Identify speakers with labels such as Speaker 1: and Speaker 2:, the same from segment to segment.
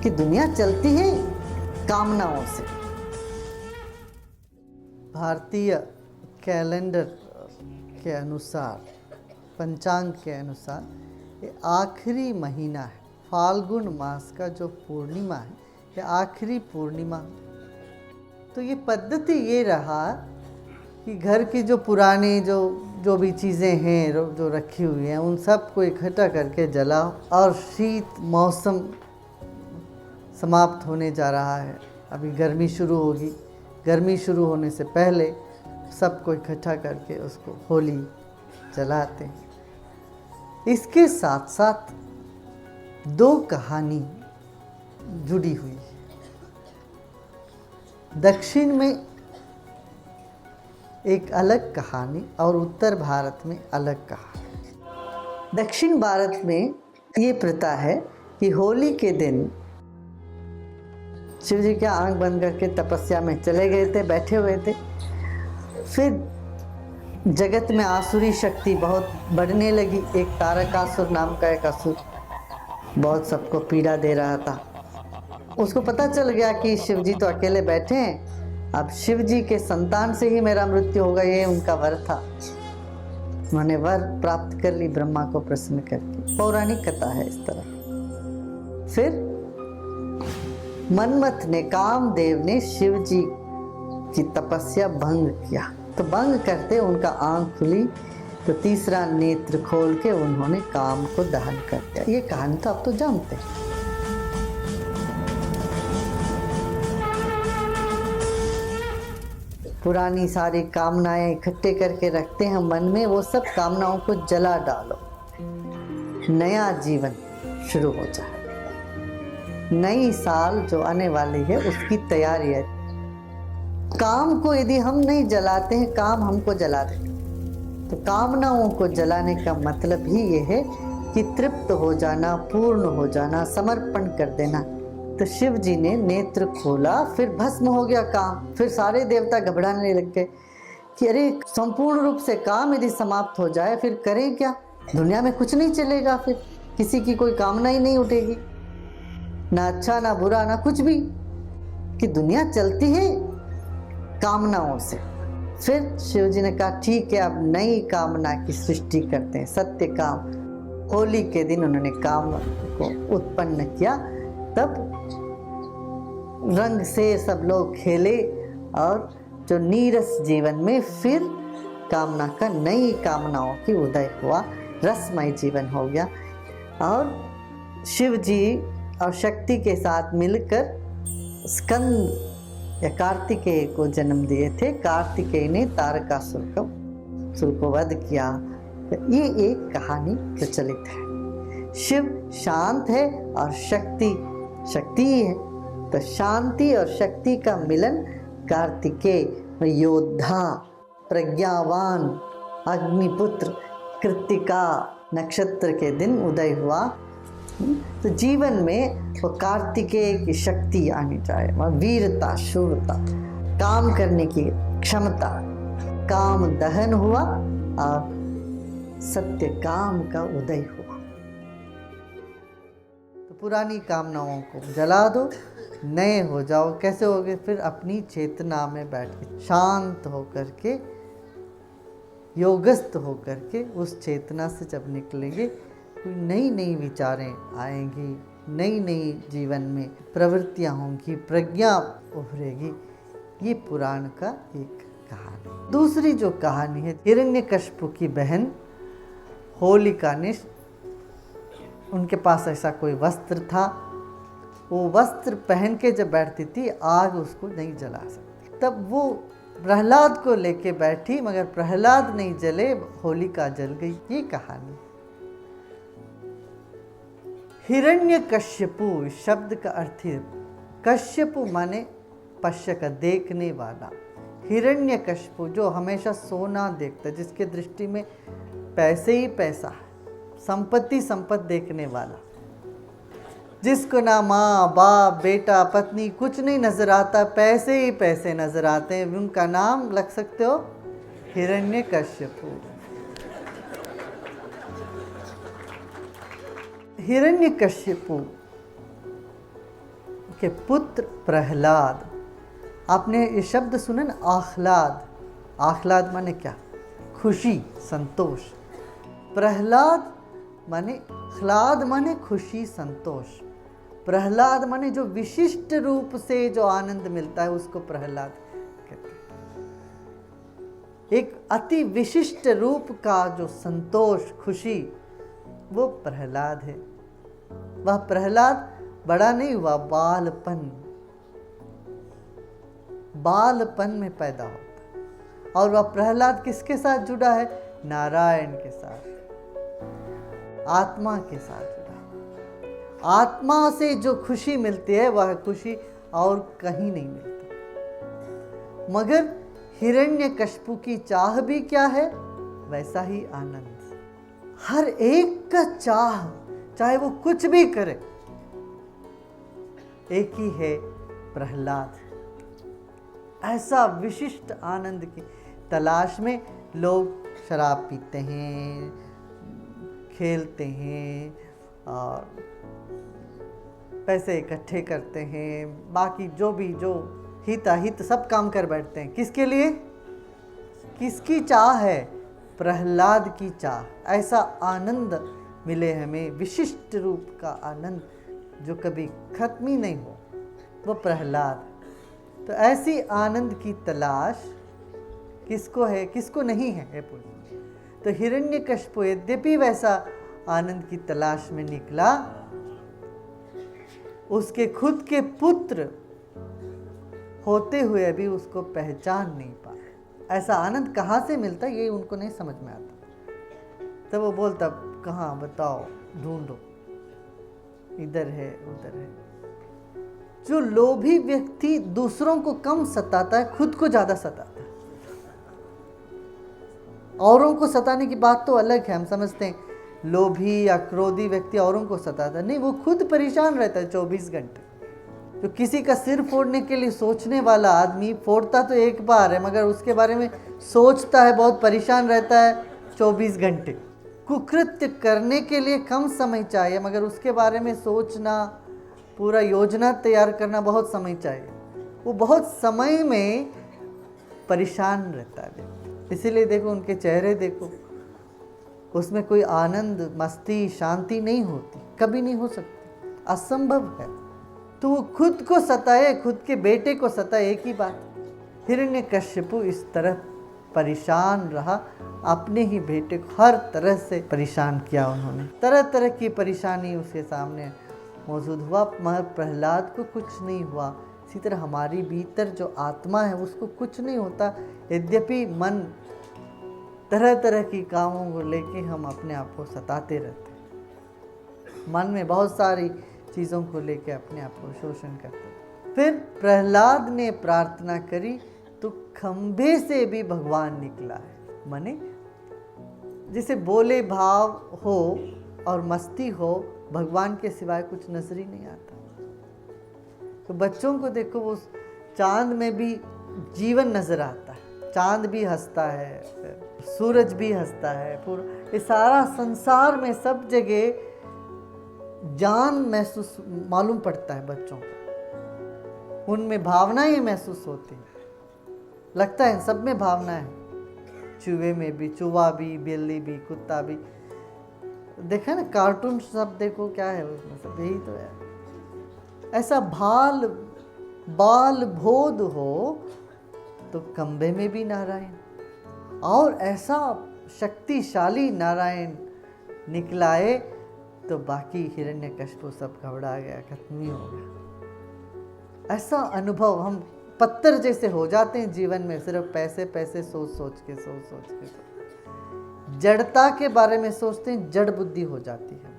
Speaker 1: कि दुनिया चलती है कामनाओं से। भारतीय कैलेंडर के अनुसार, पंचांग के अनुसार ये आखिरी महीना है। फाल्गुन मास का जो पूर्णिमा है, ये आखिरी पूर्णिमा। तो ये पद्धति ये रहा कि घर की जो पुरानी जो भी चीज़ें हैं जो रखी हुई हैं, उन सब को इकट्ठा करके जलाओ। और शीत मौसम समाप्त होने जा रहा है, अभी गर्मी शुरू होगी। गर्मी शुरू होने से पहले सबको इकट्ठा करके उसको होली जलाते हैं। इसके साथ साथ दो कहानी जुड़ी हुई है। दक्षिण में एक अलग कहानी और उत्तर भारत में अलग कहानी। दक्षिण भारत में ये प्रथा है कि होली के दिन शिव जी क्या आंख बंद करके तपस्या में चले गए थे, बैठे हुए थे। फिर जगत में आसुरी शक्ति बहुत बढ़ने लगी। एक तारकासुर नाम का एक असुर बहुत सबको पीड़ा दे रहा था। उसको पता चल गया कि शिव जी तो अकेले बैठे हैं, अब शिव जी के संतान से ही मेरा मृत्यु होगा, ये उनका वर था। उन्होंने वर प्राप्त कर ली ब्रह्मा को प्रसन्न करके। पौराणिक कथा है इस तरह। फिर मनमथ ने, कामदेव ने शिव जी की तपस्या भंग किया। तो भंग करते उनका आंख खुली, तो तीसरा नेत्र खोल के उन्होंने काम को दहन कर दिया। ये कहानी तो आप तो जानते हैं। पुरानी सारी कामनाएं इकट्ठे करके रखते हैं मन में, वो सब कामनाओं को जला डालो। नया जीवन शुरू हो जाए। नई साल जो आने वाली है उसकी तैयारी है। काम को यदि हम नहीं जलाते हैं, काम हमको जला देगा। तो कामनाओं को जलाने का मतलब ही ये है कि तृप्त हो जाना, पूर्ण हो जाना, समर्पण कर देना। तो शिव जी ने नेत्र खोला, फिर भस्म हो गया काम। फिर सारे देवता घबराने लग गए कि अरे संपूर्ण रूप से काम यदि समाप्त हो जाए फिर करें क्या? दुनिया में कुछ नहीं चलेगा, फिर किसी की कोई कामना ही नहीं उठेगी, ना अच्छा ना बुरा ना कुछ भी। कि दुनिया चलती है कामनाओं से। फिर शिव जी ने कहा ठीक है, अब नई कामना की सृष्टि करते हैं, सत्य काम। होली के दिन उन्होंने काम को उत्पन्न किया। तब रंग से सब लोग खेले और जो नीरस जीवन में फिर कामना का, नई कामनाओं की उदय हुआ, रसमय जीवन हो गया। और शिव जी और शक्ति के साथ मिलकर स्कंद या कार्तिकेय को जन्म दिए थे। कार्तिकेय ने तारकासुर को वध किया। तो ये एक कहानी प्रचलित है। शिव शांत है और शक्ति ही है। तो शांति और शक्ति का मिलन कार्तिकेय, योद्धा, प्रज्ञावान, अग्निपुत्र, कृत्तिका नक्षत्र के दिन उदय हुआ। तो जीवन में वो कार्तिकेय की शक्ति आनी चाहिए, वीरता, शूरता, काम करने की क्षमता। काम दहन हुआ और सत्य काम का उदय हुआ। तो पुरानी कामनाओं को जला दो, नए हो जाओ। कैसे होगे? फिर अपनी चेतना में बैठ के शांत होकर के, योगस्थ होकर के उस चेतना से जब निकलेंगे, कोई नई नई विचारें आएंगी, नई नई जीवन में प्रवृत्तियां होंगी, प्रज्ञा उभरेगी। ये पुराण का एक कहानी। दूसरी जो कहानी है, हिरण्यकश्यप की बहन होलिका ने, उनके पास ऐसा कोई वस्त्र था, वो वस्त्र पहन के जब बैठती थी आग उसको नहीं जला सकती। तब वो प्रहलाद को लेके बैठी, मगर प्रहलाद नहीं जले, होलिका जल गई। ये कहानी। हिरण्यकश्यपु शब्द का अर्थ है, कश्यपु माने पश्य का, देखने वाला। हिरण्यकश्यपु जो हमेशा सोना देखता, जिसके दृष्टि में पैसे ही पैसा है, संपत्ति देखने वाला, जिसको ना माँ बाप बेटा पत्नी कुछ नहीं नजर आता, पैसे ही पैसे नजर आते हैं, उनका नाम लग सकते हो हिरण्यकश्यपु। हिरण्यकश्यपु के पुत्र प्रहलाद। आपने ये शब्द सुने ना, आह्लाद। आह्लाद माने क्या? खुशी, संतोष। प्रहलाद माने, ह्लाद माने खुशी, संतोष। प्रहलाद माने जो विशिष्ट रूप से जो आनंद मिलता है उसको प्रहलाद कहते हैं। एक अति विशिष्ट रूप का जो संतोष, खुशी, वो प्रहलाद है। वह प्रहलाद बड़ा नहीं हुआ, बालपन में पैदा होता। और वह प्रहलाद किसके साथ जुड़ा है? नारायण के साथ, आत्मा के साथ जुड़ा। आत्मा से जो खुशी मिलती है वह खुशी और कहीं नहीं मिलती। मगर हिरण्यकश्यपु की चाह भी क्या है? वैसा ही आनंद। हर एक का चाह, चाहे वो कुछ भी करे, एक ही है, प्रहलाद। ऐसा विशिष्ट आनंद की तलाश में लोग शराब पीते हैं, खेलते हैं और पैसे इकट्ठे करते हैं, बाकी जो भी जो हित अहित सब काम कर बैठते हैं। किसके लिए? किसकी चाह है? प्रहलाद की चाह। ऐसा आनंद मिले हमें, विशिष्ट रूप का आनंद जो कभी खत्म ही नहीं हो, वो प्रहलाद। तो ऐसी आनंद की तलाश किसको है, किसको नहीं है? हे पुरुष। तो हिरण्यकश्यप यद्यपि वैसा आनंद की तलाश में निकला, उसके खुद के पुत्र होते हुए भी उसको पहचान नहीं पाया। ऐसा आनंद कहाँ से मिलता है ये उनको नहीं समझ में आता। तब वो बोलता, कहाँ बताओ, ढूंढो, इधर है उधर है। जो लोभी व्यक्ति दूसरों को कम सताता है, खुद को ज्यादा सताता है। औरों को सताने की बात तो अलग है, हम समझते हैं लोभी या क्रोधी व्यक्ति औरों को सताता, नहीं, वो खुद परेशान रहता है 24 घंटे। तो किसी का सिर फोड़ने के लिए सोचने वाला आदमी फोड़ता तो एक बार है, मगर उसके बारे में सोचता है, बहुत परेशान रहता है 24 घंटे। कुकृत्य करने के लिए कम समय चाहिए, मगर उसके बारे में सोचना, पूरा योजना तैयार करना बहुत समय चाहिए। वो बहुत समय में परेशान रहता है। इसीलिए देखो उनके चेहरे देखो, उसमें कोई आनंद, मस्ती, शांति नहीं होती, कभी नहीं हो सकती, असंभव है। तो वो खुद को सताए, खुद के बेटे को सताए, एक ही बात। हिरण्यकश्यपु इस तरह परेशान रहा, अपने ही बेटे को हर तरह से परेशान किया उन्होंने। तरह तरह की परेशानी उसके सामने मौजूद हुआ, मगर प्रहलाद को कुछ नहीं हुआ। इसी तरह हमारी भीतर जो आत्मा है उसको कुछ नहीं होता, यद्यपि मन तरह तरह की कामों को लेके हम अपने आप को सताते रहते हैं। मन में बहुत सारी चीज़ों को लेके अपने आप को शोषण करते हैं। फिर प्रहलाद ने प्रार्थना करी तो खंभे से भी भगवान निकला है। माने जैसे बोले भाव हो और मस्ती हो, भगवान के सिवाय कुछ नजर ही नहीं आता। तो बच्चों को देखो, वो चांद में भी जीवन नजर आता है, चांद भी हंसता है, सूरज भी हंसता है, पूरा ये सारा संसार में सब जगह जान महसूस मालूम पड़ता है बच्चों को। उनमें भावनाएं महसूस होती हैं, लगता है सब में भावना है। चूहे में भी, चूहा भी, बिल्ली भी, कुत्ता भी। देखा ना कार्टून सब देखो, क्या है उसमें सब यही तो है। ऐसा बाल बोध हो तो खंभे में भी नारायण, और ऐसा शक्तिशाली नारायण निकलाए तो बाकी हिरण्यकश्यप सब घबरा गया, खत्म ही हो गया। ऐसा अनुभव, हम पत्थर जैसे हो जाते हैं जीवन में, सिर्फ पैसे पैसे सोच सोच के। जड़ता के बारे में सोचते हैं, जड़ बुद्धि हो जाती है।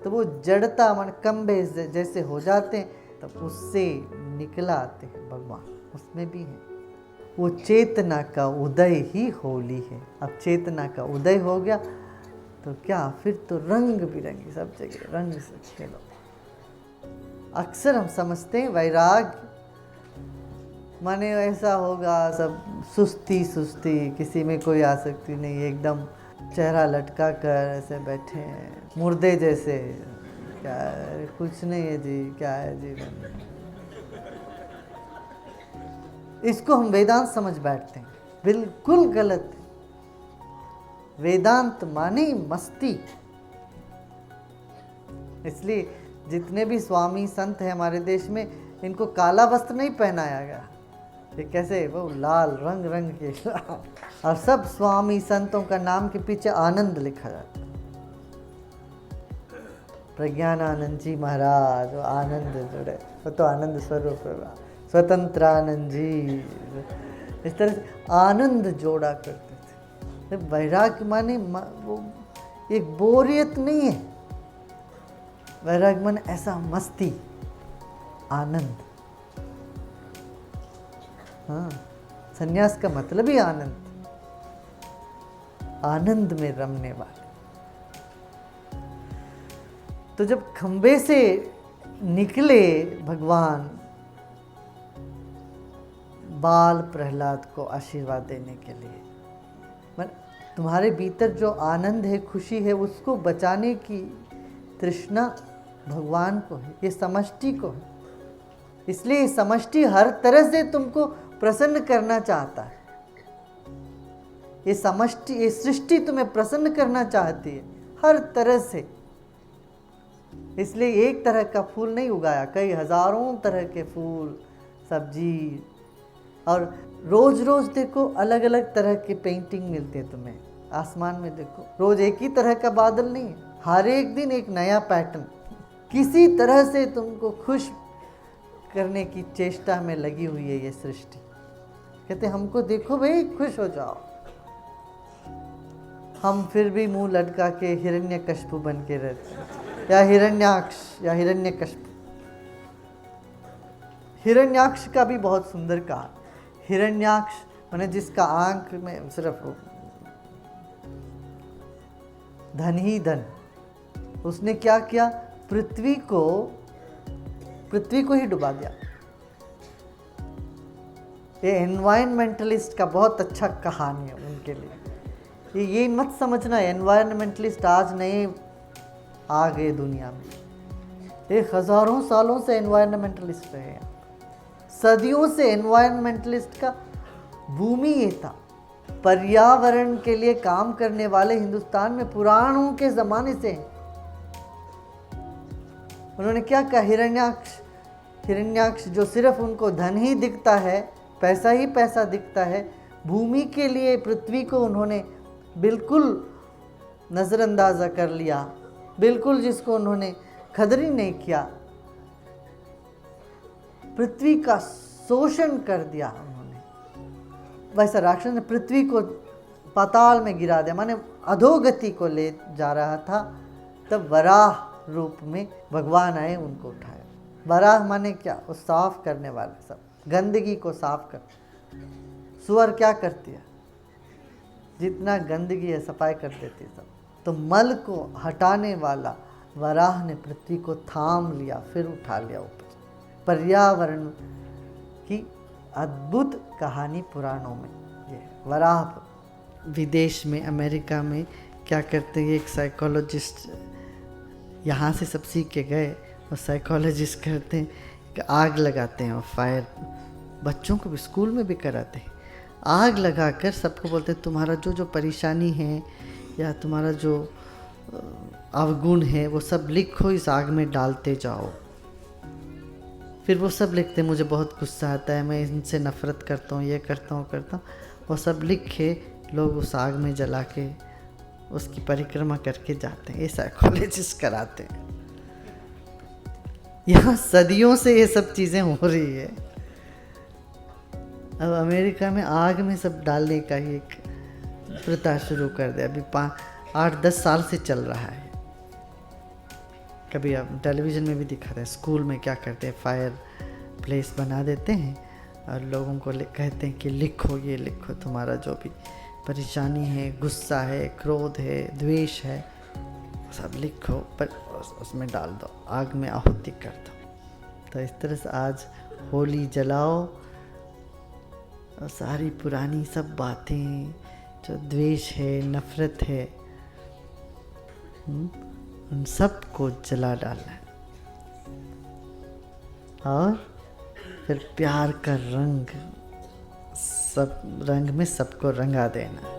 Speaker 1: तो वो जड़ता मन खंभे जैसे हो जाते हैं, तब उससे निकला आते हैं भगवान, उसमें भी है। वो चेतना का उदय ही होली है। अब चेतना का उदय हो गया तो क्या, फिर तो रंग बिरंगी सब जगह रंग से खेलो। अक्सर हम समझते हैं वैराग माने ऐसा होगा, सब सुस्ती, किसी में कोई आसक्ति नहीं, एकदम चेहरा लटका कर ऐसे बैठे हैं मुर्दे जैसे, क्या है, कुछ नहीं है जी, क्या है जीवन। इसको हम वेदांत समझ बैठते हैं, बिल्कुल गलत है। वेदांत माने मस्ती। इसलिए जितने भी स्वामी संत हैं हमारे देश में, इनको काला वस्त्र नहीं पहनाया गया। ये कैसे, वो लाल रंग रंग के लाल, और सब स्वामी संतों का नाम के पीछे आनंद लिखा जाता है। प्रज्ञानानंद जी महाराज, वो आनंद जुड़े, वो तो आनंद स्वरूप है। स्वतंत्रानंद जी, इस तरह से आनंद जोड़ा करते थे। वैराग्य माने वो एक बोरियत नहीं है, वैराग्य माने ऐसा मस्ती, आनंद। हाँ, संन्यास का मतलब ही आनंद, आनंद में रमने वाले। तो जब खंबे से निकले भगवान बाल प्रहलाद को आशीर्वाद देने के लिए, तुम्हारे भीतर जो आनंद है, खुशी है, उसको बचाने की तृष्णा भगवान को है, ये समष्टि को है। इसलिए समष्टि हर तरह से तुमको प्रसन्न करना चाहता है। ये समष्टि, ये सृष्टि तुम्हें प्रसन्न करना चाहती है हर तरह से। इसलिए एक तरह का फूल नहीं उगाया, कई हजारों तरह के फूल, सब्जी, और रोज रोज देखो अलग अलग तरह की पेंटिंग मिलती है तुम्हें। आसमान में देखो, रोज एक ही तरह का बादल नहीं है, हर एक दिन एक नया पैटर्न। किसी तरह से तुमको खुश करने की चेष्टा में लगी हुई है ये सृष्टि। कहते हमको देखो भाई, खुश हो जाओ। हम फिर भी मुंह लटका के हिरण्यकश्यप बन के रहते हैं, या हिरण्याक्ष या हिरण्यकश्यप। हिरण्याक्ष का भी बहुत सुंदर कहा। हिरण्याक्ष माने जिसका आंख में सिर्फ धन ही धन। उसने क्या किया, पृथ्वी को ही डुबा दिया। ये एनवायरमेंटलिस्ट का बहुत अच्छा कहानी है उनके लिए। ये मत समझना एनवायरमेंटलिस्ट आज नए आ गए दुनिया में, ये हजारों सालों से एनवायरमेंटलिस्ट रहे हैं। सदियों से एनवायरमेंटलिस्ट का भूमि ये था। पर्यावरण के लिए काम करने वाले हिंदुस्तान में पुराणों के ज़माने से। उन्होंने क्या कहा, हिरण्याक्ष जो सिर्फ उनको धन ही दिखता है, पैसा ही पैसा दिखता है, भूमि के लिए पृथ्वी को उन्होंने बिल्कुल नज़रअंदाज़ा कर लिया, बिल्कुल जिसको उन्होंने कदर ही नहीं किया। पृथ्वी का शोषण कर दिया उन्होंने। वैसा राक्षस ने पृथ्वी को पाताल में गिरा दिया, माने अधोगति को ले जा रहा था। तब वराह रूप में भगवान आए, उनको उठाया। वराह माने क्या, वो साफ करने वाले, सब गंदगी को साफ कर। सुअर क्या करती है, जितना गंदगी है सफाई कर देती है सब। तो मल को हटाने वाला वराह ने पृथ्वी को थाम लिया, फिर उठा लिया ऊपर। पर्यावरण की अद्भुत कहानी पुराणों में ये है। वराह विदेश में, अमेरिका में क्या करते हैं, एक साइकोलॉजिस्ट यहाँ से सब सीख के गए, और साइकोलॉजिस्ट करते हैं कि आग लगाते हैं, और फायर बच्चों को भी स्कूल में भी कराते हैं। आग लगाकर सबको बोलते हैं तुम्हारा जो जो परेशानी है या तुम्हारा जो अवगुण है वो सब लिखो, इस आग में डालते जाओ। फिर वो सब लिखते, मुझे बहुत गुस्सा आता है, मैं इनसे नफ़रत करता हूँ, ये करता हूँ। वो सब लिख के लोग उस आग में जला के उसकी परिक्रमा करके जाते हैं। ये साइकोलॉजिस्ट कराते हैं। यहाँ सदियों से ये सब चीज़ें हो रही है। अब अमेरिका में आग में सब डालने का ही एक प्रथा शुरू कर दिया। अभी 8-10 साल से चल रहा है। कभी आप टेलीविज़न में भी दिखा रहे हैं, स्कूल में क्या करते हैं, फायर प्लेस बना देते हैं और लोगों को कहते हैं कि लिखो, ये लिखो तुम्हारा जो भी परेशानी है, गुस्सा है, क्रोध है, द्वेष है, सब लिखो, पर उसमें डाल दो, आग में आहुति कर दो। तो इस तरह से आज होली जलाओ और सारी पुरानी सब बातें, जो द्वेष है, नफ़रत है, उन सबको जला डालना है और फिर प्यार का रंग सब रंग में सबको रंगा देना है।